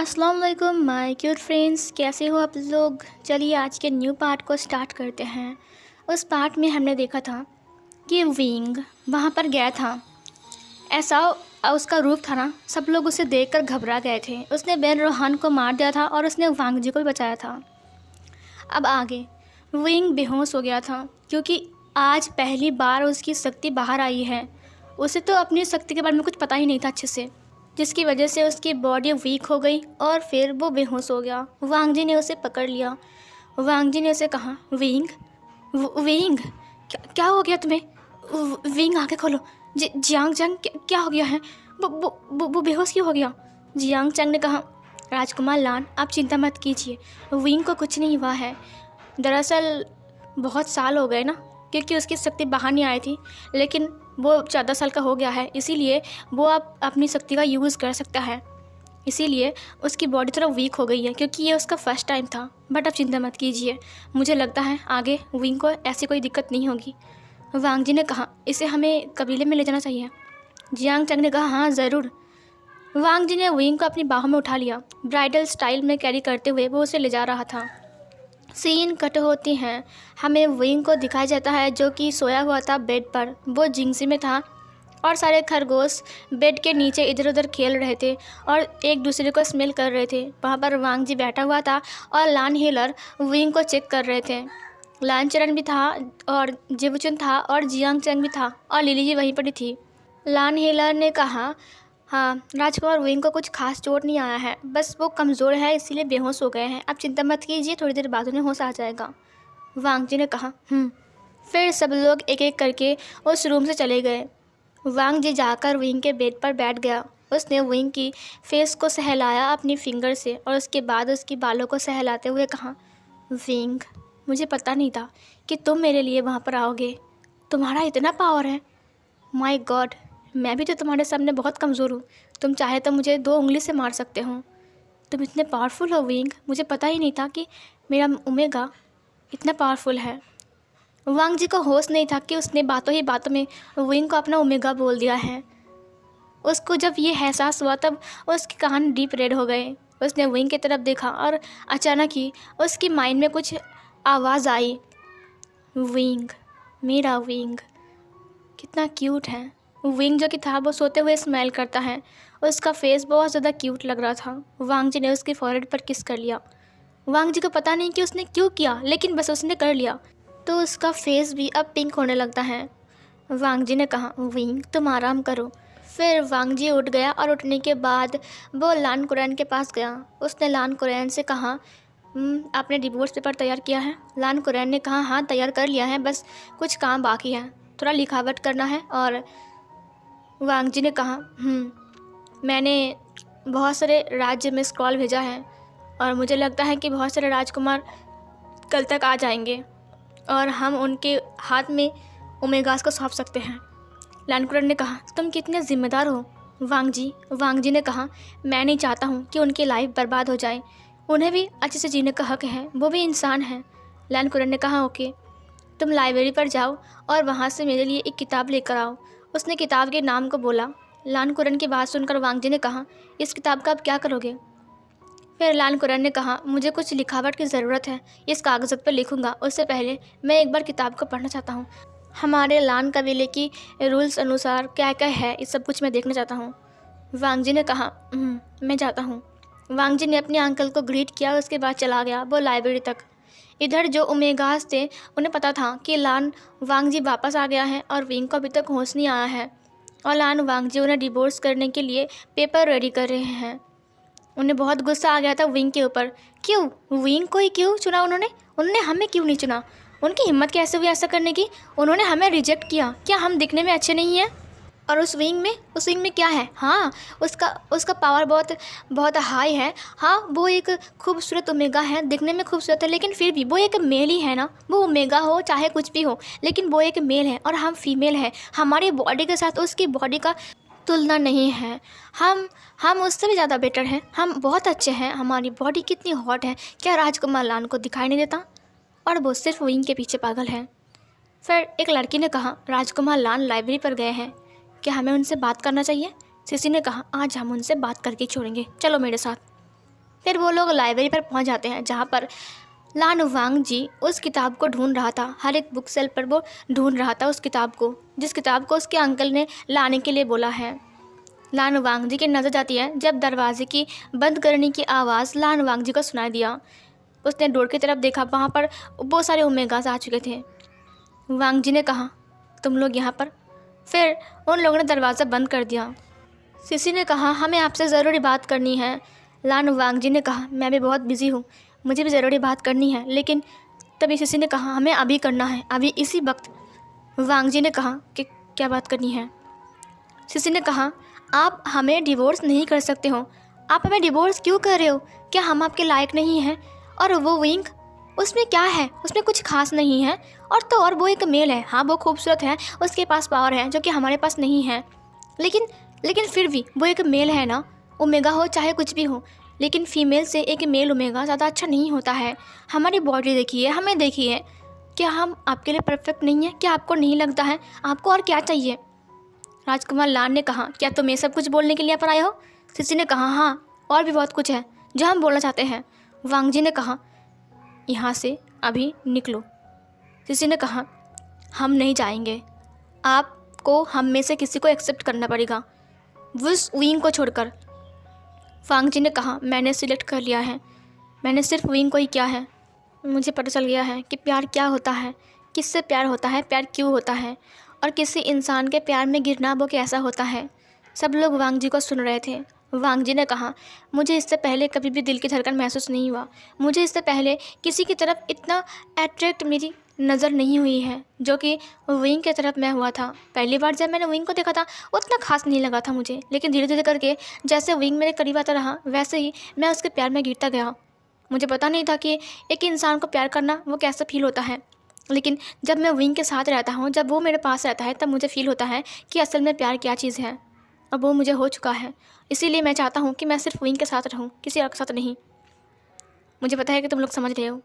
अस्सलाम वालेकुम my cute friends, कैसे हो आप लोग। चलिए आज के न्यू पार्ट को स्टार्ट करते हैं। उस पार्ट में हमने देखा था कि विंग वहाँ पर गया था। ऐसा उसका रूप था ना, सब लोग उसे देखकर घबरा गए थे। उसने बेन रोहान को मार दिया था और उसने वांग जी को भी बचाया था। अब आगे विंग बेहोश हो गया था क्योंकि आज पहली बार उसकी शक्ति बाहर आई है। उसे तो अपनी शक्ति के बारे में कुछ पता ही नहीं था अच्छे से, जिसकी वजह से उसकी बॉडी वीक हो गई और फिर वो बेहोश हो गया। वांग जी ने उसे पकड़ लिया। वांग जी ने उसे कहा, विंग विंग क्या हो गया तुम्हें? विंग आंखें खोलो। जियांग चंग क्या हो गया है? वो बेहोश क्यों हो गया? जियांग चंग ने कहा, राजकुमार लान आप चिंता मत कीजिए, विंग को कुछ नहीं हुआ है। दरअसल बहुत साल हो गए ना, क्योंकि उसकी शक्ति बाहर नहीं आई थी, लेकिन वो 14 साल का हो गया है, इसीलिए वो अब अपनी शक्ति का यूज़ कर सकता है। इसीलिए उसकी बॉडी थोड़ा वीक हो गई है, क्योंकि ये उसका फर्स्ट टाइम था। बट अब चिंता मत कीजिए, मुझे लगता है आगे विंग को ऐसी कोई दिक्कत नहीं होगी। वांग जी ने कहा, इसे हमें कबीले में ले जाना चाहिए। जियांग चंग ने कहा, हाँ ज़रूर। वांग जी ने विंग को अपनी बाहों में उठा लिया। ब्राइडल स्टाइल में कैरी करते हुए वो उसे ले जा रहा था। सीन कट होती हैं। हमें विंग को दिखाया जाता है जो कि सोया हुआ था बेड पर। वो जिंगसी में था और सारे खरगोश बेड के नीचे इधर उधर खेल रहे थे और एक दूसरे को स्मेल कर रहे थे। वहाँ पर वांग जी बैठा हुआ था और लान हीलर विंग को चेक कर रहे थे। लान चरण भी था और जिवचुन था और जियांग चंग भी था और लिली जी वहीं पर ही थी। लान हीलर ने कहा, हाँ राजकुमार विंग को कुछ खास चोट नहीं आया है, बस वो कमज़ोर है इसीलिए बेहोश हो गए हैं। आप चिंता मत कीजिए, थोड़ी देर बाद उन्हें होश आ जाएगा। वांग जी ने कहा। फिर सब लोग एक एक करके उस रूम से चले गए। वांग जी जाकर विंग के बेड पर बैठ गया। उसने विंग की फेस को सहलाया अपनी फिंगर से और उसके बाद उसकी बालों को सहलाते हुए कहा, विंग मुझे पता नहीं था कि तुम मेरे लिए वहाँ पर आओगे। तुम्हारा इतना पावर है, माय गॉड। मैं भी तो तुम्हारे सामने बहुत कमज़ोर हूँ। तुम चाहे तो मुझे 2 उंगली से मार सकते हो। तुम इतने पावरफुल हो विंग, मुझे पता ही नहीं था कि मेरा ओमेगा इतना पावरफुल है। वांग जी को होश नहीं था कि उसने बातों ही बातों में विंग को अपना ओमेगा बोल दिया है। उसको जब ये एहसास हुआ तब उसके कान डीप रेड हो गए। उसने विंग की तरफ देखा और अचानक ही उसकी माइंड में कुछ आवाज़ आई, विंग, मेरा विंग कितना क्यूट है। विंग जो कि था वो सोते हुए स्माइल करता है। उसका फेस बहुत ज़्यादा क्यूट लग रहा था। वांग जी ने उसके फॉरहेड पर किस कर लिया। वांग जी को पता नहीं कि उसने क्यों किया, लेकिन बस उसने कर लिया तो उसका फेस भी अब पिंक होने लगता है। वांग जी ने कहा, विंग तुम आराम करो। फिर वांग जी उठ गया और उठने के बाद वो लान कुरैन के पास गया। उसने लान कुरैन से कहा, आपने डिवोर्स पेपर तैयार किया है? लान कुरैन ने कहा, हाँ तैयार कर लिया है, बस कुछ काम बाकी है, थोड़ा लिखावट करना है। और वांग जी ने कहा, मैंने बहुत सारे राज्य में स्क्रॉल भेजा है और मुझे लगता है कि बहुत सारे राजकुमार कल तक आ जाएंगे और हम उनके हाथ में ओमेगास को सौंप सकते हैं। लानकुरन ने कहा, तुम कितने ज़िम्मेदार हो वांग जी ने कहा, मैं नहीं चाहता हूँ कि उनकी लाइफ बर्बाद हो जाए। उन्हें भी अच्छे से जीने का हक है, वो भी इंसान हैं। लानकुरन ने कहा, ओके, तुम लाइब्रेरी पर जाओ और वहाँ से मेरे लिए एक किताब लेकर आओ। उसने किताब के नाम को बोला। लान कुरन की बात सुनकर वांग जी ने कहा, इस किताब का आप क्या करोगे? फिर लान कुरन ने कहा, मुझे कुछ लिखावट की ज़रूरत है, इस कागज़त पर लिखूंगा। उससे पहले मैं एक बार किताब को पढ़ना चाहता हूँ। हमारे लान कबीले की रूल्स अनुसार क्या क्या है, इस सब कुछ मैं देखना चाहता हूँ। वांग जी ने कहा, मैं जाता हूँ। वांग जी ने अपने अंकल को ग्रीट किया, उसके बाद चला गया वो लाइब्रेरी तक। इधर जो ओमेगास थे उन्हें पता था कि लान वांग जी वापस आ गया है और विंग को अभी तक होश नहीं आया है और लान वांग जी उन्हें डिवोर्स करने के लिए पेपर रेडी कर रहे हैं। उन्हें बहुत गुस्सा आ गया था विंग के ऊपर। क्यों विंग को ही क्यों चुना उन्होंने हमें क्यों नहीं चुना? उनकी हिम्मत कैसे हुई ऐसा करने की? उन्होंने हमें रिजेक्ट किया। क्या हम दिखने में अच्छे नहीं हैं? और उस विंग में क्या है? हाँ, उसका पावर बहुत बहुत हाई है। हाँ, वो एक खूबसूरत ओमेगा है, दिखने में खूबसूरत है, लेकिन फिर भी वो एक मेल ही है ना। वो ओमेगा हो चाहे कुछ भी हो, लेकिन वो एक मेल है और हम फीमेल हैं। हमारी बॉडी के साथ उसकी बॉडी का तुलना नहीं है। हम उससे भी ज़्यादा बेटर हैं, हम बहुत अच्छे हैं। हमारी बॉडी कितनी हॉट है, क्या राजकुमार लान को दिखाई नहीं देता? और वो सिर्फ विंग के पीछे पागल है। फिर एक लड़की ने कहा, राजकुमार लान लाइब्रेरी पर गए हैं, क्या हमें उनसे बात करना चाहिए? सिसी ने कहा, आज हम उनसे बात करके छोड़ेंगे, चलो मेरे साथ। फिर वो लोग लाइब्रेरी पर पहुंच जाते हैं जहाँ पर लान वांग जी उस किताब को ढूंढ रहा था। हर एक बुक सेल पर वो ढूंढ रहा था उस किताब को, जिस किताब को उसके अंकल ने लाने के लिए बोला है। लान वांग जी की नज़र जाती है जब दरवाजे की बंद करने की आवाज़ लान वांग जी को सुनाई दिया। उसने डोर की तरफ देखा, वहाँ पर बहुत सारे ओमेगास आ चुके थे। वांग जी ने कहा, तुम लोग यहाँ पर? फिर उन लोगों ने दरवाज़ा बंद कर दिया। सिसी ने कहा, हमें आपसे ज़रूरी बात करनी है। लान वांग जी ने कहा, मैं भी बहुत बिज़ी हूँ, मुझे भी ज़रूरी बात करनी है। लेकिन तभी सिसी ने कहा, हमें अभी करना है, अभी इसी वक्त। वांग जी ने कहा कि क्या बात करनी है? सिसी ने कहा, आप हमें डिवोर्स नहीं कर सकते हो। आप हमें डिवोर्स क्यों कर रहे हो? क्या हम आपके लायक नहीं हैं? और वो विंग, उसमें क्या है? उसमें कुछ खास नहीं है। और तो और वो एक मेल है। हाँ, वो खूबसूरत है, उसके पास पावर है जो कि हमारे पास नहीं है। लेकिन फिर भी वो एक मेल है ना, ओमेगा हो चाहे कुछ भी हो। लेकिन फीमेल से एक मेल ओमेगा ज़्यादा अच्छा नहीं होता है। हमारी बॉडी देखिए, हमें देखिए, क्या हम आपके लिए परफेक्ट नहीं है? क्या आपको नहीं लगता है? आपको और क्या चाहिए? राजकुमार लान ने कहा, क्या तुम ये सब कुछ बोलने के लिए पर आए हो? सिसी ने कहा, हाँ, और भी बहुत कुछ है जो हम बोलना चाहते हैं। वांग जी ने कहा, यहाँ से अभी निकलो। सिसी ने कहा, हम नहीं जाएंगे, आपको हम में से किसी को एक्सेप्ट करना पड़ेगा, उस विंग को छोड़कर। वांग जी ने कहा, मैंने सिलेक्ट कर लिया है, मैंने सिर्फ विंग को ही किया है। मुझे पता चल गया है कि प्यार क्या होता है, किससे प्यार होता है, प्यार क्यों होता है, और किसी इंसान के प्यार में गिरना वो कैसा होता है। सब लोग वांग जी को सुन रहे थे। वांग जी ने कहा, मुझे इससे पहले कभी भी दिल की धड़कन महसूस नहीं हुआ। मुझे इससे पहले किसी की तरफ इतना अट्रैक्ट मेरी नज़र नहीं हुई है जो कि विंग की तरफ मैं हुआ था। पहली बार जब मैंने विंग को देखा था उतना खास नहीं लगा था मुझे, लेकिन धीरे धीरे करके जैसे विंग मेरे करीब आता रहा वैसे ही मैं उसके प्यार में गिरता गया। मुझे पता नहीं था कि एक इंसान को प्यार करना वो कैसा फील होता है, लेकिन जब मैं विंग के साथ रहता हूँ, जब वो मेरे पास रहता है, तब मुझे फ़ील होता है कि असल में प्यार क्या चीज़ है। अब वो मुझे हो चुका है, इसीलिए मैं चाहता हूँ कि मैं सिर्फ विंग के साथ रहूँ, किसी और के साथ नहीं। मुझे पता है कि तुम लोग समझ रहे हो।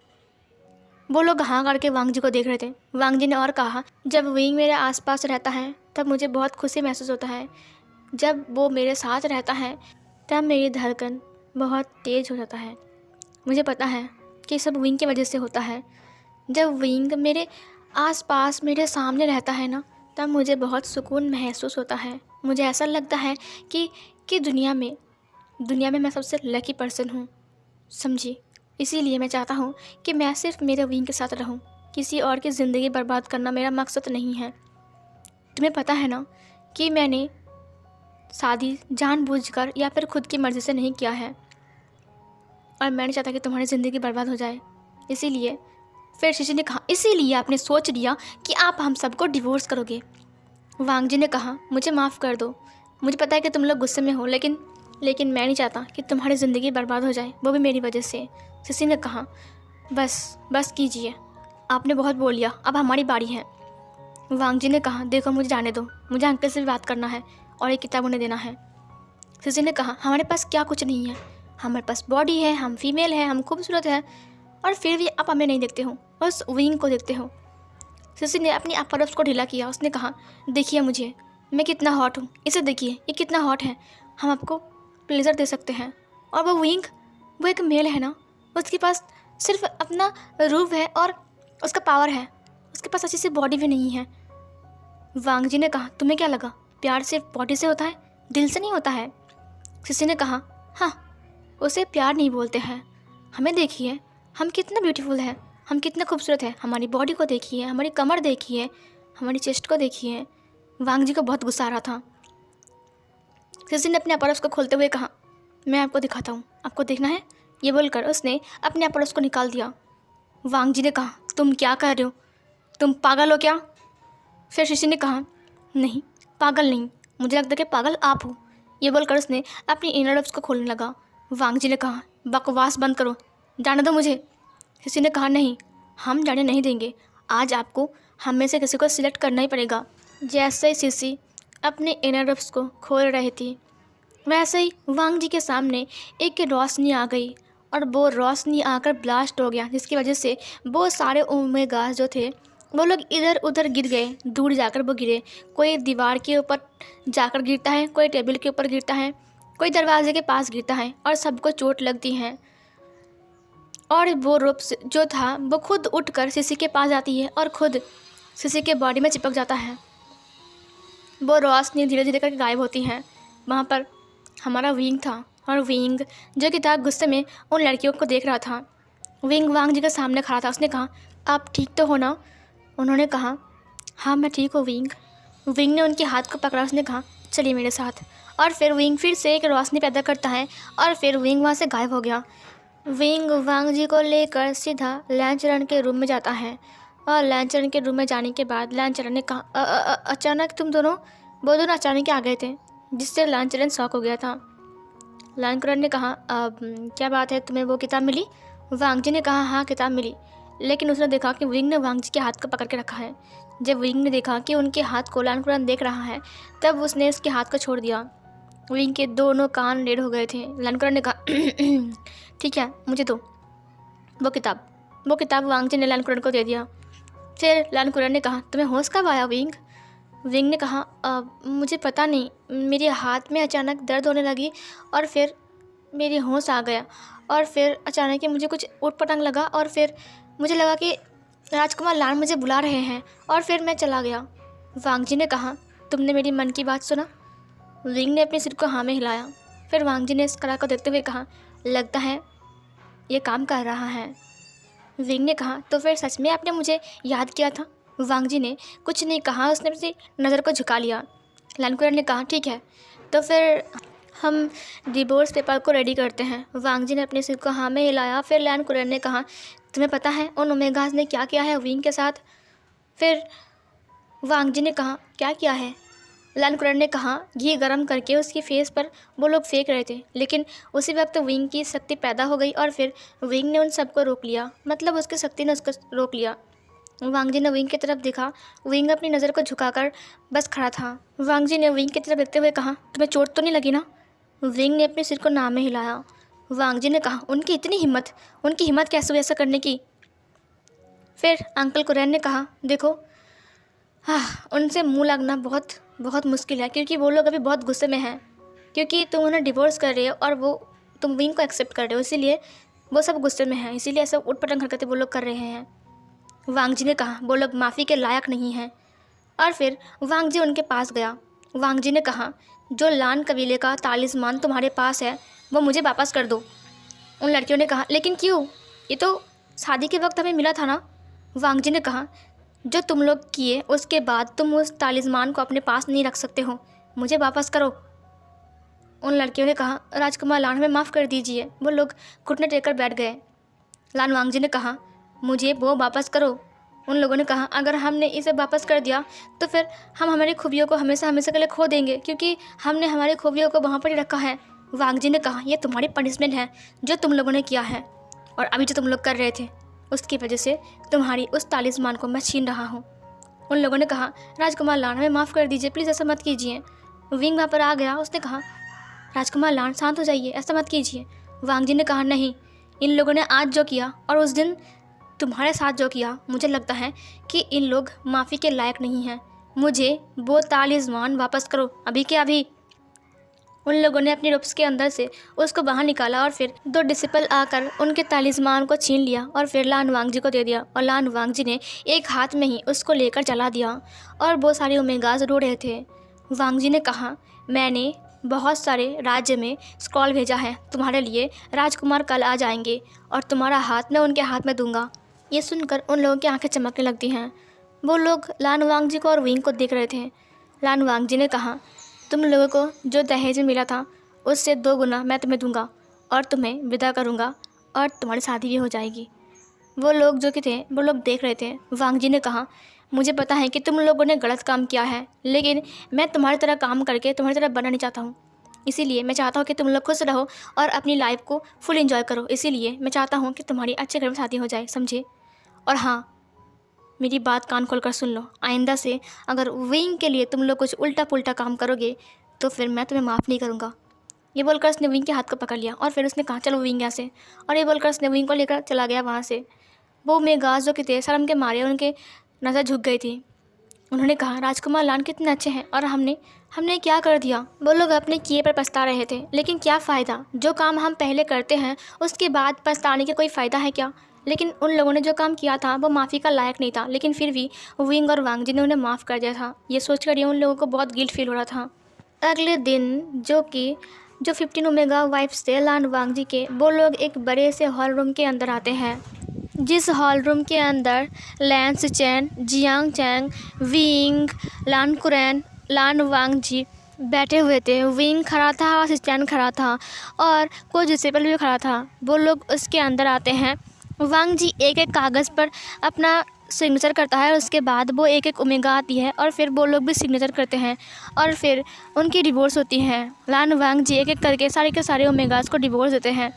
वो लोग हाँ करके वांग जी को देख रहे थे। वांग जी ने और कहा, जब विंग मेरे आसपास रहता है तब मुझे बहुत खुशी महसूस होता है। जब वो मेरे साथ रहता है तब मेरी धड़कन बहुत तेज़ हो जाता है। मुझे पता है कि सब विंग की वजह से होता है। जब विंग मेरे आसपास मेरे सामने रहता है ना, तब मुझे बहुत सुकून महसूस होता है। मुझे ऐसा लगता है कि दुनिया में मैं सबसे लकी पर्सन हूँ, समझी। इसीलिए मैं चाहता हूँ कि मैं सिर्फ मेरे विंग के साथ रहूँ। किसी और की ज़िंदगी बर्बाद करना मेरा मकसद नहीं है। तुम्हें पता है ना कि मैंने शादी जानबूझकर या फिर खुद की मर्ज़ी से नहीं किया है, और मैं नहीं चाहता कि तुम्हारी ज़िंदगी बर्बाद हो जाए। इसीलिए फिर शिशि ने कहा, इसीलिए आपने सोच लिया कि आप हम सबको डिवोर्स करोगे। वांग जी ने कहा, मुझे माफ़ कर दो, मुझे पता है कि तुम लोग गुस्से में हो, लेकिन मैं नहीं चाहता कि तुम्हारी ज़िंदगी बर्बाद हो जाए, वो भी मेरी वजह से। शिशि ने कहा, बस कीजिए, आपने बहुत बोल लिया, अब हमारी बारी है। वांग जी ने कहा, देखो मुझे जाने दो, मुझे अंकल से भी बात करना है और एक किताब उन्हें देना है। शिशि ने कहा, हमारे पास क्या कुछ नहीं है, हमारे पास बॉडी है, हम फीमेल हैं, हम खूबसूरत हैं, और फिर भी आप हमें नहीं देखते हो, बस विंग को देखते हो। शिशि ने अपनी अपर लिप्स को ढीला किया। उसने कहा, देखिए मुझे, मैं कितना हॉट हूँ, इसे देखिए, ये कितना हॉट है, हम आपको प्लेजर दे सकते हैं। और वो विंग, वो एक मेल है ना, उसके पास सिर्फ अपना रूप है और उसका पावर है, उसके पास अच्छी सी बॉडी भी नहीं है। वांग जी ने कहा, तुम्हें क्या लगा प्यार सिर्फ बॉडी से होता है, दिल से नहीं होता है? शिशि ने कहा, हाँ, उसे प्यार नहीं बोलते हैं। हमें देखिए, हम कितना ब्यूटीफुल है, हम कितना खूबसूरत है, हमारी बॉडी को देखिए, हमारी कमर देखिए, हमारी चेस्ट को देखिए। वांग जी को बहुत गुस्सा आ रहा था। शिशि ने अपने अपर लिप्स को खोलते हुए कहा, मैं आपको दिखाता हूँ, आपको देखना है? ये बोलकर उसने अपने अपर लिप्स को निकाल दिया। वांग जी ने कहा, तुम क्या कर रहे हो, तुम पागल हो क्या? फिर शिशि ने कहा, नहीं, पागल नहीं, मुझे लगता है कि पागल आप हो। ये बोलकर उसने अपनी इनर लिप्स को खोलने लगा। वांग जी ने कहा, बकवास बंद करो, जाने दो मुझे। शिशि ने कहा, नहीं, हम जाने नहीं देंगे, आज आपको हम में से किसी को सिलेक्ट करना ही पड़ेगा। जैसे ही शिशि अपने इनर लिप्स को खोल रही थी, वैसे ही वांग जी के सामने एक रोशनी आ गई, और वो रोशनी आकर ब्लास्ट हो गया, जिसकी वजह से वो सारे ओमेगास जो थे वो लोग इधर उधर गिर गए, दूर जाकर वो गिरे। कोई दीवार के ऊपर जाकर गिरता है, कोई टेबल के ऊपर गिरता है, कोई दरवाजे के पास गिरता है और सबको चोट लगती है और वो रोप जो था वो खुद उठकर सिसी के पास जाती है और खुद सिसी के बॉडी में चिपक जाता है। वो रोशनी धीरे धीरे करके गायब होती है। वहाँ पर हमारा विंग था और विंग जो कि था गुस्से में उन लड़कियों को देख रहा था। विंग वांग जी के सामने खड़ा था। उसने कहा, आप ठीक तो हो ना? उन्होंने कहा, हाँ मैं ठीक हूँ विंग। विंग ने उनके हाथ को पकड़ा। उसने कहा, चलिए मेरे साथ। और फिर विंग फिर से एक रोशनी पैदा करता है और फिर विंग वहाँ से गायब हो गया। विंग वांग जी को लेकर सीधा लैंचरन के रूम में जाता है और लैंचरन के रूम में जाने के बाद लैंचरन ने कहा, अचानक तुम दोनों वो दोनों अचानक आ गए थे, जिससे लैंचरन शॉक हो गया था। लैंचरन ने कहा, अब क्या बात है, तुम्हें वो किताब मिली? वांग जी ने कहा, हाँ किताब मिली। लेकिन उसने देखा कि विंग ने वांग जी के हाथ को पकड़ के रखा है। जब विंग ने देखा कि उनके हाथ को लैंचरन देख रहा है तब उसने उसके हाथ को छोड़ दिया। विंग के दोनों कान रेड हो गए थे। लैंचरन ने कहा, ठीक है मुझे दो वो किताब वांग जी ने लैंचरन को दे दिया। फिर लैंचरन ने कहा, तुम्हें होश कब आया विंग? विंग ने कहा, मुझे पता नहीं, मेरे हाथ में अचानक दर्द होने लगी और फिर मेरी होश आ गया और फिर अचानक ही मुझे कुछ ऊट-पटांग लगा और फिर मुझे लगा कि राजकुमार लान मुझे बुला रहे हैं और फिर मैं चला गया। वांग जी ने कहा, तुमने मेरी मन की बात सुना? विंग ने अपने सिर को हाँ में हिलाया। फिर वांग जी ने इस कला को देखते हुए कहा, लगता है ये काम कर रहा है। विंग ने कहा, तो फिर सच में आपने मुझे याद किया था? वांग जी ने कुछ नहीं कहा, उसने अपनी नज़र को झुका लिया। लैंचरन ने कहा, ठीक है तो फिर हम डिवोर्स पेपर को रेडी करते हैं। वांग जी ने अपने सिर को हाँ में हिलाया। फिर लैंचरन ने कहा, तुम्हें पता है उन ओमेगास ने क्या किया है विंग के साथ? फिर वांग जी ने कहा, क्या किया है? लैंचरन ने कहा, घी गर्म करके उसकी फेस पर वो लोग फेंक रहे थे, लेकिन उसी वक्त विंग की शक्ति पैदा हो गई और फिर विंग ने उन सबको रोक लिया, मतलब उसकी शक्ति ने उसको रोक लिया। वांग जी ने विंग की तरफ देखा। विंग अपनी नज़र को झुकाकर बस खड़ा था। वांग जी ने विंग की तरफ देखते हुए कहा, तुम्हें चोट तो नहीं लगी ना? विंग ने अपने सिर को नाम में हिलाया। वांग जी ने कहा, उनकी हिम्मत कैसे हुई ऐसा करने की? फिर अंकल कुरैन ने कहा, देखो उनसे मुंह लगना बहुत बहुत मुश्किल है, क्योंकि वो लोग अभी बहुत गुस्से में हैं, क्योंकि तुम उन्हें डिवोर्स कर रहे हो और वो तुम विंग को एक्सेप्ट कर रहे हो, इसीलिए वो सब गुस्से में हैं, इसीलिए ऐसा उटपटांग हरकतें वो लोग कर रहे हैं। वांग जी ने कहा, वो लोग माफ़ी के लायक नहीं हैं। और फिर वांग जी उनके पास गया। वांग जी ने कहा, जो लान कबीले का तालिस्मान तुम्हारे पास है वो मुझे वापस कर दो। उन लड़कियों ने कहा, लेकिन क्यों? ये तो शादी के वक्त हमें मिला था ना? वांग जी ने कहा, जो तुम लोग किए उसके बाद तुम उस तालिस्मान को अपने पास नहीं रख सकते हो, मुझे वापस करो। उन लड़कियों ने कहा, राजकुमार लान हमें माफ़ कर दीजिए। वो लोग घुटने टेक कर बैठ गए। लान वांग जी ने कहा, मुझे वो वापस करो। उन लोगों ने कहा, अगर हमने इसे वापस कर दिया तो फिर हम हमारी खूबियों को हमेशा हमेशा के लिए खो देंगे, क्योंकि हमने हमारी खूबियों को वहाँ पर ही रखा है। वांग जी ने कहा, यह तुम्हारी पनिशमेंट है जो तुम लोगों ने किया है, और अभी जो तुम लोग कर रहे थे उसकी वजह से तुम्हारी उस तालिस्मान को मैं छीन रहा हूँ। उन लोगों ने कहा, राजकुमार लान हमें माफ़ कर दीजिए, प्लीज़ ऐसा मत कीजिए। विंग वहाँ पर आ गया। उसने कहा, राजकुमार लान शांत हो जाइए, ऐसा मत कीजिए। वांग जी ने कहा, नहीं, इन लोगों ने आज जो किया और उस दिन तुम्हारे साथ जो किया, मुझे लगता है कि इन लोग माफ़ी के लायक नहीं हैं। मुझे वो तालिस्मान वापस करो, अभी के अभी। उन लोगों ने अपनी रुप्स के अंदर से उसको बाहर निकाला और फिर 2 डिसिपल आकर उनके तालिस्मान को छीन लिया और फिर लान वांग जी को दे दिया, और लान वांग जी ने एक हाथ में ही उसको लेकर जला दिया। और वो सारे ओमेगास रो रहे थे। वांग जी ने कहा, मैंने बहुत सारे राज्य में स्क्रॉल भेजा है तुम्हारे लिए, राजकुमार कल आ जाएंगे और तुम्हारा हाथ मैं उनके हाथ में दूंगा। ये सुनकर उन लोगों की आंखें चमकने लगती हैं। वो लोग लान वांग जी को और विंग को देख रहे थे। लान वांग जी ने कहा, तुम लोगों को जो दहेज में मिला था उससे 2 गुना मैं तुम्हें दूंगा और तुम्हें विदा करूंगा और तुम्हारी शादी भी हो जाएगी। वो लोग जो कि थे वो लोग देख रहे थे। वांग जी ने कहा, मुझे पता है कि तुम लोगों ने गलत काम किया है, लेकिन मैं तुम्हारी तरह काम करके तुम्हारी तरह बनना नहीं चाहता हूँ। इसीलिए मैं चाहता हूँ कि तुम लोग खुश रहो और अपनी लाइफ को फुल एंजॉय करो। इसीलिए मैं चाहता हूँ कि तुम्हारी अच्छे घर में शादी हो जाए, समझे? और हाँ, मेरी बात कान खोल कर सुन लो, आइंदा से अगर विंग के लिए तुम लोग कुछ उल्टा पुल्टा काम करोगे तो फिर मैं तुम्हें माफ़ नहीं करूँगा। ये बोलकर उसने विंग के हाथ को पकड़ लिया और फिर उसने कहा, चलो विंग यहाँ से। और ये बोलकर उसने विंग को लेकर चला गया वहाँ से। वो ओमेगास जो कि थे शर्म के मारे उनके नज़र झुक गई थी। उन्होंने कहा, राजकुमार लान कितने अच्छे हैं और हमने क्या कर दिया? वो लोग अपने किए पर पछता रहे थे, लेकिन क्या फ़ायदा? जो काम हम पहले करते हैं उसके बाद पछताने का कोई फ़ायदा है क्या? लेकिन उन लोगों ने जो काम किया था वो माफ़ी का लायक नहीं था, लेकिन फिर भी विंग और वांग जी ने उन्हें माफ़ कर दिया था। ये सोचकर ये उन लोगों को बहुत गिल्ट फील हो रहा था। अगले दिन जो 15 ओमेगा वाइफ्स थे लान वांग जी के, वो लोग एक बड़े से हॉल रूम के अंदर आते हैं, जिस हॉल रूम के अंदर लैन सिचेन, जियांग चैंग, विंग, लान कुरैन, लान वांग जी बैठे हुए थे। विंग खड़ा था और सिचेन खड़ा था और कोई डिसेबल भी खड़ा था। वो लोग उसके अंदर आते हैं। वांग जी एक एक कागज़ पर अपना सिग्नेचर करता है और उसके बाद वो एक एक ओमेगा आती है और फिर वो लोग भी सिग्नेचर करते हैं और फिर उनकी डिवोर्स होती है। लान वांग जी एक एक करके सारे के सारे ओमेगास को डिवोर्स देते हैं।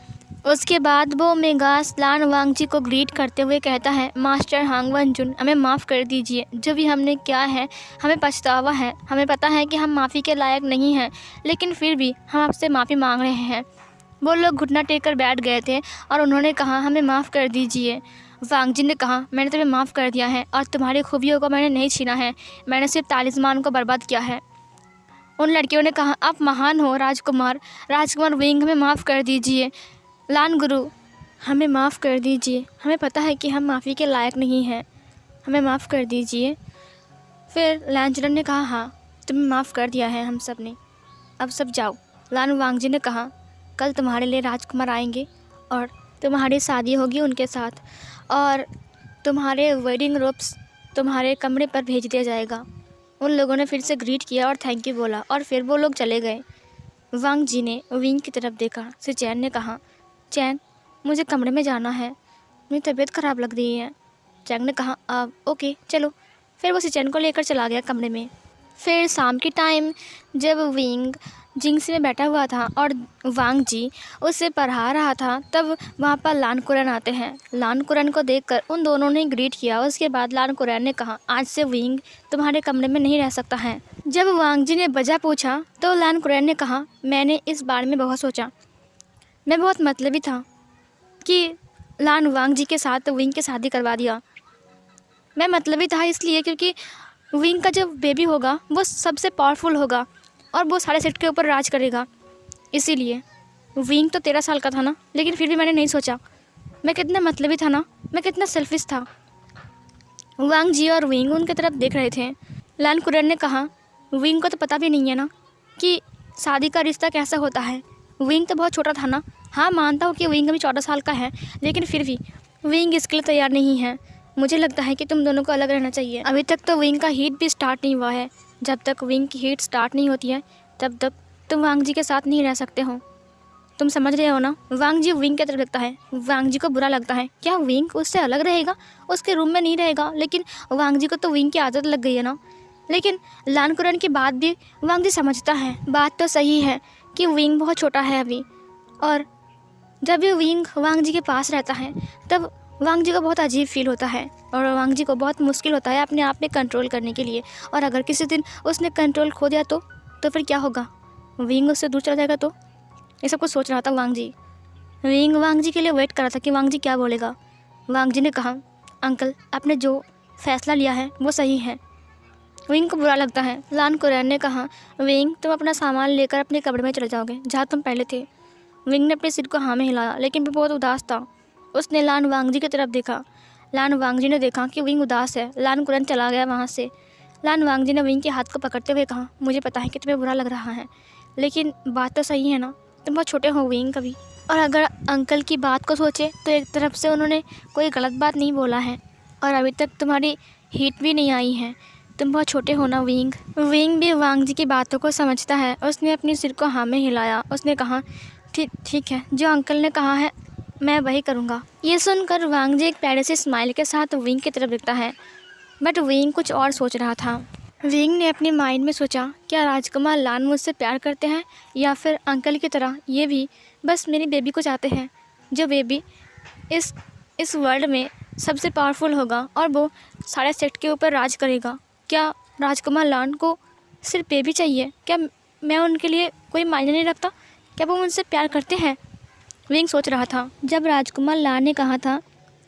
उसके बाद वो ओमेगास लान वांग जी को ग्रीट करते हुए कहता है, मास्टर हांग वनजुन, हमें माफ़ कर दीजिए। जो भी हमने किया है हमें पछतावा है। हमें पता है कि हम माफ़ी के लायक नहीं हैं, लेकिन फिर भी हम आपसे माफ़ी मांग रहे हैं। वो लोग घुटना टेक कर बैठ गए थे और उन्होंने कहा, हमें माफ़ कर दीजिए। वांग जी ने कहा, मैंने तुम्हें माफ़ कर दिया है और तुम्हारी खूबियों को मैंने नहीं छीना है, मैंने सिर्फ तालिस्मान को बर्बाद किया है। उन लड़कियों ने कहा, आप महान हो राजकुमार। राजकुमार विंग, हमें माफ़ कर दीजिए। लान गुरु, हमें माफ़ कर दीजिए। हमें पता है कि हम माफ़ी के लायक नहीं हैं, हमें माफ़ कर दीजिए। फिर लानचरन ने कहा, हाँ तुम्हें माफ़ कर दिया है हम सब ने, अब सब जाओ। लान वांग जी ने कहा, कल तुम्हारे लिए राजकुमार आएंगे और तुम्हारी शादी होगी उनके साथ और तुम्हारे वेडिंग रोब्स तुम्हारे कमरे पर भेज दिया जाएगा। उन लोगों ने फिर से ग्रीट किया और थैंक यू बोला और फिर वो लोग चले गए। वांग जी ने विंग की तरफ देखा। सिचैन ने कहा, चैंग मुझे कमरे में जाना है, मेरी तबीयत ख़राब लग रही है। चैंग ने कहा, ओके चलो। फिर वो सिचैन को लेकर चला गया कमरे में। फिर शाम के टाइम जब विंग जिंगसी में बैठा हुआ था और वांग जी उसे पढ़ा रहा था, तब वहाँ पर लान कुरैन आते हैं। लान कुरैन को देखकर उन दोनों ने ग्रीट किया। उसके बाद लान कुरैन ने कहा, आज से विंग तुम्हारे कमरे में नहीं रह सकता है। जब वांग जी ने वजह पूछा तो लान कुरैन ने कहा, मैंने इस बारे में बहुत सोचा, मैं बहुत मतलबी था कि लान वांग जी के साथ विंग की शादी करवा दिया। मैं मतलबी था इसलिए क्योंकि विंग का जो बेबी होगा वो सबसे पावरफुल होगा और वो सारे सेट के ऊपर राज करेगा। इसीलिए विंग तो 13 साल का था ना, लेकिन फिर भी मैंने नहीं सोचा। मैं कितना मतलबी था ना, मैं कितना सेल्फिश था। वांग जी और विंग उनकी तरफ देख रहे थे। लान कुरैन ने कहा, विंग को तो पता भी नहीं है ना कि शादी का रिश्ता कैसा होता है। विंग तो बहुत छोटा था ना। हाँ मानता हूँ कि विंग अभी 14 साल का है, लेकिन फिर भी विंग इसके लिए तैयार नहीं है। मुझे लगता है कि तुम दोनों को अलग रहना चाहिए। अभी तक तो विंग का हीट भी स्टार्ट नहीं हुआ है। जब तक विंग की हीट स्टार्ट नहीं होती है तब तक तुम वांग जी के साथ नहीं रह सकते हो। तुम समझ रहे हो ना। वांग जी विंग की तरफ लगता है। वांग जी को बुरा लगता है, क्या विंग उससे अलग रहेगा, उसके रूम में नहीं रहेगा। लेकिन वांग जी को तो विंग की आदत लग गई है ना। लेकिन लान कुरैन की बात भी वांग जी समझता है। बात तो सही है कि विंग बहुत छोटा है अभी, और जब भी विंग वांग जी के पास रहता है तब वांग जी को बहुत अजीब फील होता है और वांग जी को बहुत मुश्किल होता है अपने आप में कंट्रोल करने के लिए। और अगर किसी दिन उसने कंट्रोल खो दिया तो फिर क्या होगा, विंग उससे दूर चला जाएगा। तो ये सब कुछ सोच रहा था वांग जी। विंग वांग जी के लिए वेट कर रहा था कि वांग जी क्या बोलेगा। वांग जी ने कहा, अंकल आपने जो फ़ैसला लिया है वो सही है। विंग को बुरा लगता है। लान कुरैन ने कहा, विंग तुम अपना सामान लेकर अपने कमरे में चले जाओगे जहाँ तुम पहले थे। विंग ने अपने सिर को हाँ में हिलाया, लेकिन वो बहुत उदास था। उसने लान वांग जी की तरफ देखा। लान वांग जी ने देखा कि विंग उदास है। लान कुरैन चला गया वहाँ से। लान वांग जी ने विंग के हाथ को पकड़ते हुए कहा, मुझे पता है कि तुम्हें बुरा लग रहा है, लेकिन बात तो सही है ना, तुम बहुत छोटे हो विंग कभी। और अगर अंकल की बात को सोचे तो एक तरफ से उन्होंने कोई गलत बात नहीं बोला है और अभी तक तुम्हारी हीट भी नहीं आई है। तुम बहुत छोटे हो ना विंग। विंग भी वांग जी की बातों को समझता है। उसने अपने सिर को हाँ में हिलाया। उसने कहा, ठीक है, जो अंकल ने कहा है मैं वही करूँगा। ये सुनकर वांग जी एक प्यारे से स्माइल के साथ विंग की तरफ देखता है, बट विंग कुछ और सोच रहा था। विंग ने अपने माइंड में सोचा, क्या राजकुमार लान मुझसे प्यार करते हैं या फिर अंकल की तरह ये भी बस मेरी बेबी को चाहते हैं, जो बेबी इस वर्ल्ड में सबसे पावरफुल होगा और वो सारे सेट के ऊपर राज करेगा। क्या राजकुमार लान को सिर्फ बेबी चाहिए? क्या मैं उनके लिए कोई मायने नहीं रखता? क्या वो मुझसे प्यार करते हैं? विंग सोच रहा था। जब राजकुमार लान ने कहा था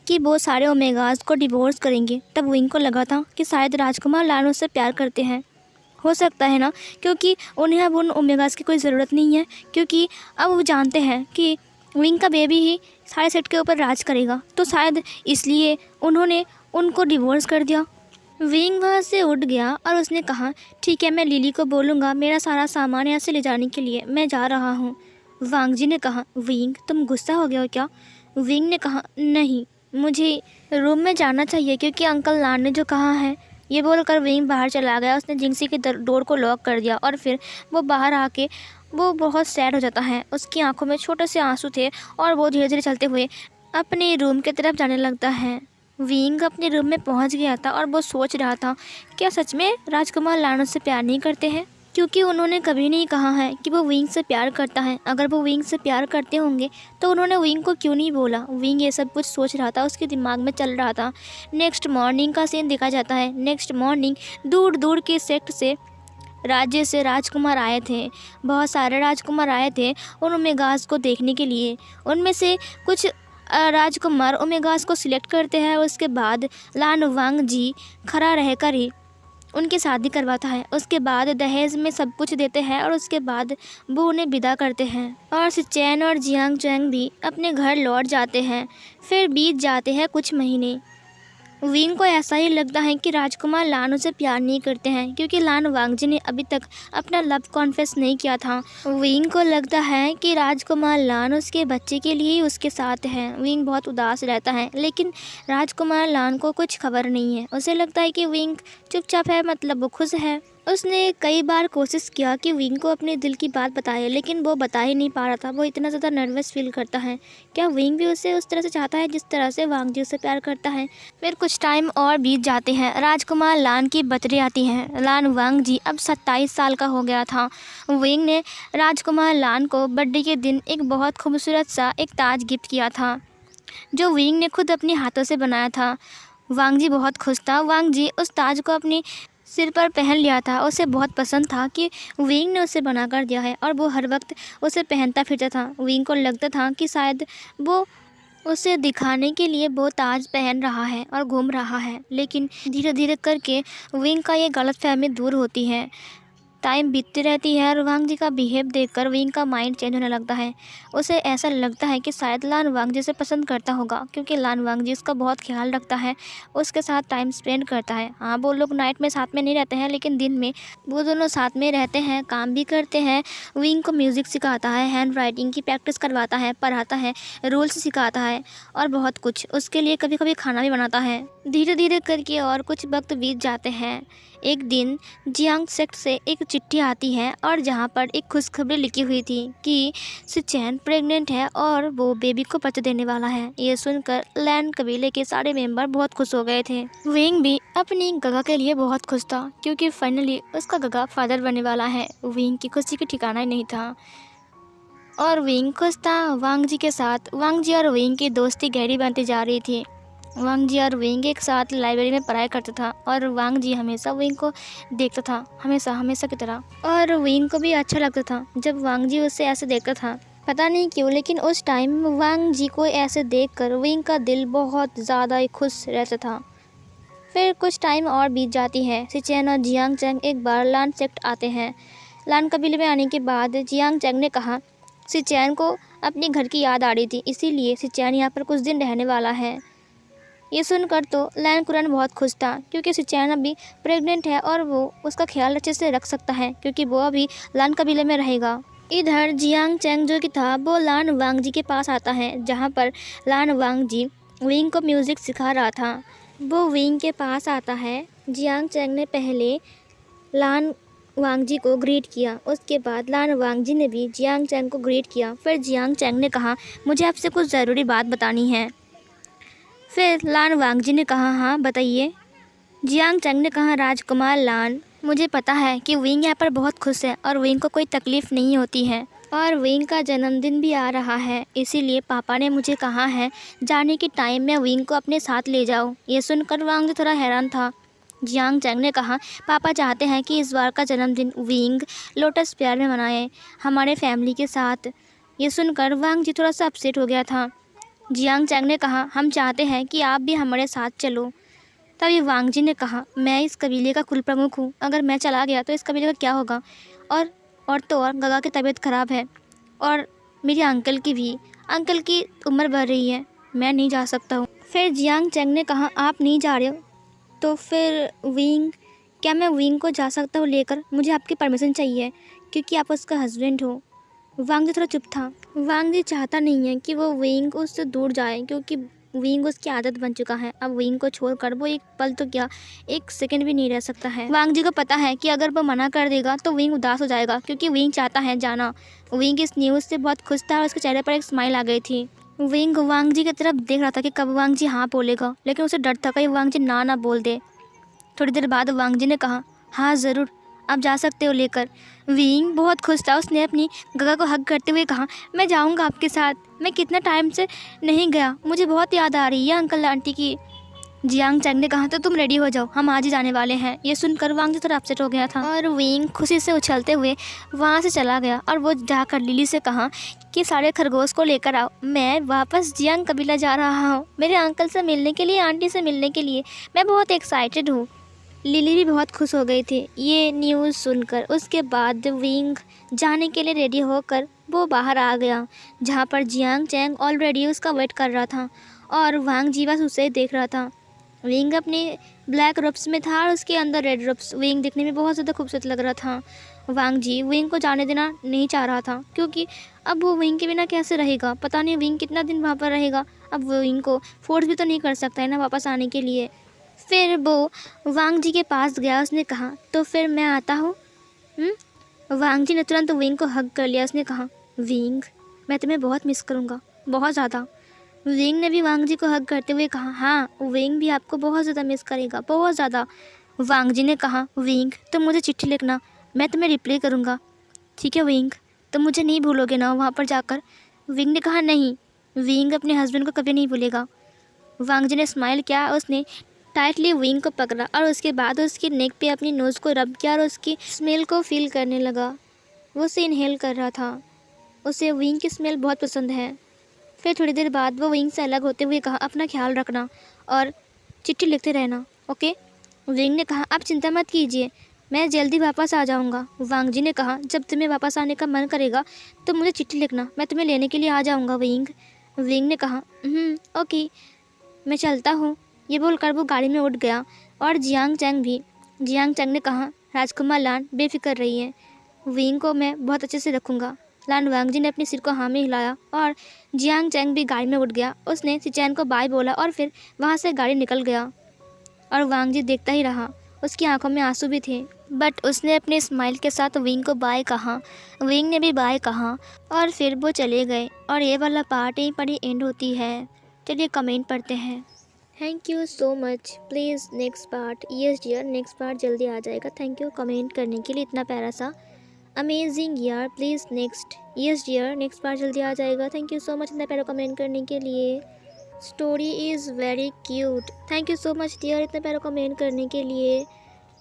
कि वो सारे ओमेगास को डिवोर्स करेंगे, तब विंग को लगा था कि शायद राजकुमार लान उससे प्यार करते हैं। हो सकता है ना, क्योंकि उन्हें अब उन ओमेगास की कोई ज़रूरत नहीं है, क्योंकि अब वो जानते हैं कि विंग का बेबी ही सारे सेट के ऊपर राज करेगा। तो शायद इसलिए उन्होंने उनको डिवोर्स कर दिया। विंग वहाँ से उठ गया और उसने कहा, ठीक है, मैं लिली को बोलूँगा मेरा सारा सामान यहाँ से ले जाने के लिए, मैं जा रहा हूँ। वांग जी ने कहा, विंग तुम गुस्सा हो गया हो क्या? विंग ने कहा, नहीं, मुझे रूम में जाना चाहिए क्योंकि अंकल लान ने जो कहा है। ये बोलकर विंग बाहर चला गया। उसने जिंक्सी के डोर को लॉक कर दिया और फिर वो बाहर आके वो बहुत सैड हो जाता है। उसकी आंखों में छोटे से आंसू थे और वो धीरे धीरे चलते हुए अपने रूम की तरफ जाने लगता है। विंग अपने रूम में पहुंच गया था और वो सोच रहा था, क्या सच में राजकुमार लान से प्यार नहीं करते हैं? क्योंकि उन्होंने कभी नहीं कहा है कि वो विंग से प्यार करता है। अगर वो विंग से प्यार करते होंगे तो उन्होंने विंग को क्यों नहीं बोला? विंग ये सब कुछ सोच रहा था, उसके दिमाग में चल रहा था। नेक्स्ट मॉर्निंग का सीन दिखा जाता है। नेक्स्ट मॉर्निंग दूर दूर के सेक्ट से राज्य से राजकुमार आए थे। बहुत सारे राजकुमार आए थे उन ओमेगास को देखने के लिए। उनमें से कुछ राजकुमार ओमेगास को सिलेक्ट करते हैं। उसके बाद लान वांग जी खड़ा रहकर ही उनकी शादी करवाता है। उसके बाद दहेज में सब कुछ देते हैं और उसके बाद वो उन्हें विदा करते हैं और सिचैन और जियांग चैंग भी अपने घर लौट जाते हैं। फिर बीत जाते हैं कुछ महीने। विंग को ऐसा ही लगता है कि राजकुमार लान उसे प्यार नहीं करते हैं, क्योंकि लान वांग जी ने अभी तक अपना लव कॉन्फेस नहीं किया था। विंग को लगता है कि राजकुमार लान उसके बच्चे के लिए ही उसके साथ है। विंग बहुत उदास रहता है, लेकिन राजकुमार लान को कुछ खबर नहीं है। उसे लगता है कि विंग चुपचाप है, मतलब वो खुश है। उसने कई बार कोशिश किया कि विंग को अपने दिल की बात बताए, लेकिन वो बता ही नहीं पा रहा था। वो इतना ज़्यादा नर्वस फील करता है। क्या विंग भी उसे उस तरह से चाहता है जिस तरह से वांग जी उसे प्यार करता है? फिर कुछ टाइम और बीत जाते हैं। राजकुमार लान की बर्थडे आती है। लान वांग जी अब 27 साल का हो गया था। विंग ने राजकुमार लान को बर्थडे के दिन एक बहुत खूबसूरत सा एक ताज गिफ्ट किया था, जो विंग ने खुद अपने हाथों से बनाया था। वांग जी बहुत खुश था। वांग जी उस ताज को अपने सिर पर पहन लिया था। उसे बहुत पसंद था कि विंग ने उसे बना कर दिया है और वो हर वक्त उसे पहनता फिरता था। विंग को लगता था कि शायद वो उसे दिखाने के लिए वो ताज पहन रहा है और घूम रहा है, लेकिन धीरे धीरे करके विंग का ये गलतफहमी दूर होती है। टाइम बीतती रहती है और वांग जी का बिहेव देखकर विंग का माइंड चेंज होने लगता है। उसे ऐसा लगता है कि शायद लान वांग जी से पसंद करता होगा, क्योंकि लान वांग जी उसका बहुत ख्याल रखता है, उसके साथ टाइम स्पेंड करता है। हाँ, वो लोग नाइट में साथ में नहीं रहते हैं, लेकिन दिन में वो दोनों साथ में रहते हैं, काम भी करते हैं। विंग को म्यूज़िक सिखाता है, हैंड राइटिंग की प्रैक्टिस करवाता है, पढ़ाता है, रूल्स सिखाता है और बहुत कुछ। उसके लिए कभी कभी खाना भी बनाता है। धीरे धीरे करके और कुछ वक्त बीत जाते हैं। एक दिन जियांग सेक्ट से एक चिट्ठी आती है और जहाँ पर एक खुशखबरी लिखी हुई थी कि सिचैन प्रेग्नेंट है और वो बेबी को बच्चा देने वाला है। ये सुनकर लैन कबीले के सारे मेंबर बहुत खुश हो गए थे। विंग भी अपनी गगा के लिए बहुत खुश था, क्योंकि फाइनली उसका गगा फादर बनने वाला है। विंग की खुशी का ठिकाना ही नहीं था और विंग खुश था वांग जी के साथ। वांग जी और विंग की दोस्ती गहरी बनती जा रही थी। वांग जी और विंग एक साथ लाइब्रेरी में पढ़ाई करता था और वांग जी हमेशा विंग को देखता था, हमेशा की तरह। और विंग को भी अच्छा लगता था जब वांग जी उसे ऐसे देखता था। पता नहीं क्यों, लेकिन उस टाइम वांग जी को ऐसे देखकर विंग का दिल बहुत ज़्यादा ही खुश रहता था। फिर कुछ टाइम और बीत जाती है। सिचैन और जियांग चैंग एक बार लान सेक्ट आते हैं। लान कबीले में आने के बाद जियांग चैंग ने कहा, सिचैन को अपने घर की याद आ रही थी, इसीलिए सिचैन यहाँ पर कुछ दिन रहने वाला है। ये सुनकर तो लैन कुरन बहुत खुश था, क्योंकि सिचैन अभी प्रेग्नेंट है और वो उसका ख्याल अच्छे से रख सकता है, क्योंकि वो अभी लान कबीले में रहेगा। इधर जियांग चैंग जो कि था वो लान वांग जी के पास आता है, जहाँ पर लान वांग जी विंग को म्यूज़िक सिखा रहा था। वो विंग के पास आता है। जियांग चैंग ने पहले लान वांग जी को ग्रीट किया, उसके बाद लान वांग जी ने भी जियांग चैंग को ग्रीट किया। फिर जियांग चैंग ने कहा, मुझे आपसे कुछ ज़रूरी बात बतानी है। फिर लान वांग जी ने कहा, हाँ बताइए। जियांग चैंग ने कहा, राजकुमार लान, मुझे पता है कि विंग यहाँ पर बहुत खुश है और विंग को कोई तकलीफ़ नहीं होती है और विंग का जन्मदिन भी आ रहा है, इसीलिए पापा ने मुझे कहा है जाने के टाइम में विंग को अपने साथ ले जाओ। ये सुनकर वांग जी थोड़ा हैरान था। जियांग चैंग ने कहा, पापा चाहते हैं कि इस बार का जन्मदिन विंग लोटस प्यार में मनाए हमारे फैमिली के साथ। ये सुनकर वांग जी थोड़ा सा अपसेट हो गया था। जियांग चैंग ने कहा, हम चाहते हैं कि आप भी हमारे साथ चलो। तभी वांग जी ने कहा, मैं इस कबीले का कुल प्रमुख हूँ, अगर मैं चला गया तो इस कबीले का क्या होगा। और तो और गगा की तबीयत ख़राब है और मेरे अंकल की भी। अंकल की उम्र बढ़ रही है, मैं नहीं जा सकता हूँ। फिर जियांग चैंग ने कहा, आप नहीं जा रहे हो तो फिर विंग, क्या मैं विंग को जा सकता हूँ लेकर? मुझे आपकी परमिशन चाहिए क्योंकि आप उसका हस्बैंड हो। वांग जी थोड़ा चुप था। वांग जी चाहता नहीं है कि वो विंग उससे दूर जाए क्योंकि विंग उसकी आदत बन चुका है। अब विंग को छोड़कर वो एक पल तो क्या, एक सेकंड भी नहीं रह सकता है। वांग जी को पता है कि अगर वो मना कर देगा तो विंग उदास हो जाएगा क्योंकि विंग चाहता है जाना। विंग इस न्यूज़ से बहुत खुश था और उसके चेहरे पर एक स्माइल आ गई थी। विंग वांग जी की तरफ देख रहा था कि कब वांग जी हाँ बोलेगा, लेकिन उसे डर था कि वांग जी ना बोल दे। थोड़ी देर बाद वांग जी ने कहा, हाँ ज़रूर, आप जा सकते हो लेकर। विंग बहुत खुश था। उसने अपनी गगा को हग करते हुए कहा, मैं जाऊंगा आपके साथ। मैं कितना टाइम से नहीं गया, मुझे बहुत याद आ रही है अंकल आंटी की। जियांग चैंग ने कहा, तो तुम रेडी हो जाओ, हम आज ही जाने वाले हैं। ये सुनकर वांग जी थोड़ा अपसेट हो गया था और विंग खुशी से उछलते हुए वहाँ से चला गया और वो जाकर लिली से कहा कि सारे खरगोश को लेकर आओ, मैं वापस जियांग कबीला जा रहा हूँ, मेरे अंकल से मिलने के लिए, आंटी से मिलने के लिए। मैं बहुत एक्साइटेड हूँ। लिली भी बहुत खुश हो गई थी ये न्यूज़ सुनकर। उसके बाद विंग जाने के लिए रेडी होकर वो बाहर आ गया, जहाँ पर जियांग चैंग ऑलरेडी उसका वेट कर रहा था और वांग जी बस उसे देख रहा था। विंग अपने ब्लैक रोब्स में था और उसके अंदर रेड रोब्स। विंग दिखने में बहुत ज़्यादा खूबसूरत लग रहा था। वांग जी विंग को जाने देना नहीं चाह रहा था क्योंकि अब वो विंग के बिना कैसे रहेगा, पता नहीं विंग कितना दिन वहाँ पर रहेगा। अब वो विंग को फोर्स भी तो नहीं कर सकता है ना वापस आने के लिए। फिर वो वांग जी के पास गया। उसने कहा, तो फिर मैं आता हूँ। वांग जी ने तुरंत विंग को हग कर लिया। उसने कहा, विंग, मैं तुम्हें बहुत मिस करूँगा, बहुत ज़्यादा। विंग ने भी वांग जी को हग करते हुए कहा, हाँ, विंग भी आपको बहुत ज़्यादा मिस करेगा, बहुत ज़्यादा। वांग जी ने कहा, विंग तुम मुझे चिट्ठी लिखना, मैं तुम्हें रिप्लाई करूँगा, ठीक है विंग? तुम मुझे नहीं भूलोगे ना वहाँ पर जाकर? विंग ने कहा, नहीं, विंग अपने हस्बैंड को कभी नहीं भूलेगा। वांग जी ने स्माइल किया। उसने टाइटली विंग को पकड़ा और उसके बाद उसके नेक पे अपनी नोज़ को रब किया और उसकी स्मेल को फील करने लगा। वो उसे इनहेल कर रहा था। उसे विंग की स्मेल बहुत पसंद है। फिर थोड़ी देर बाद वो विंग से अलग होते हुए कहा, अपना ख्याल रखना और चिट्ठी लिखते रहना, ओके? विंग ने कहा, आप चिंता मत कीजिए, मैं जल्दी वापस आ जाऊंगा। वांग जी ने कहा, जब तुम्हें वापस आने का मन करेगा तो मुझे चिट्ठी लिखना, मैं तुम्हें लेने के लिए आ जाऊंगा विंग। विंग ने कहा, ओके, मैं चलता हूँ। ये बोलकर वो गाड़ी में उठ गया और जियांग चैंग भी। जियांग चैंग ने कहा, राजकुमार लान बेफिक्र रही है, विंग को मैं बहुत अच्छे से रखूँगा। लान वांग जी ने अपने सिर को हाँ में हिलाया और जियांग चैंग भी गाड़ी में उठ गया। उसने सिचैन को बाय बोला और फिर वहाँ से गाड़ी निकल गया और वांग जी देखता ही रहा। उसकी आंखों में आंसू भी थे, बट उसने अपने स्माइल के साथ विंग को बाय कहा। विंग ने भी बाय कहा और फिर वो चले गए और ये वाला पार्ट यहीं पर ही एंड होती है। चलिए कमेंट पढ़ते हैं। Thank you so much. Please next part, yes dear, next part जल्दी आ जाएगा। थैंक यू कमेंट करने के लिए, इतना प्यारा सा, अमेजिंग यार। Please next, yes dear, next part जल्दी आ जाएगा। थैंक यू सो मच इतना प्यारा कमेंट करने के लिए। Story is very cute. Thank you so much dear इतना प्यारा कमेंट करने के लिए।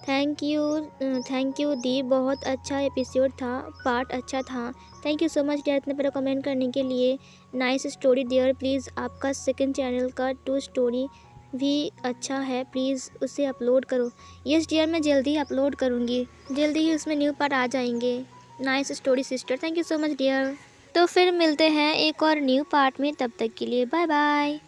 थैंक यू दी, बहुत अच्छा एपिसोड था, पार्ट अच्छा था। Thank you so much dear इतना प्यारा कमेंट करने के लिए। नाइस स्टोरी डियर, प्लीज़ आपका सेकंड चैनल का 2 स्टोरी भी अच्छा है, प्लीज़ उसे अपलोड करो। यस डियर, मैं जल्दी ही अपलोड करूँगी, जल्दी ही उसमें न्यू पार्ट आ जाएंगे। Nice story sister, thank you so much dear. तो फिर मिलते हैं एक और न्यू पार्ट में, तब तक के लिए बाय बाय।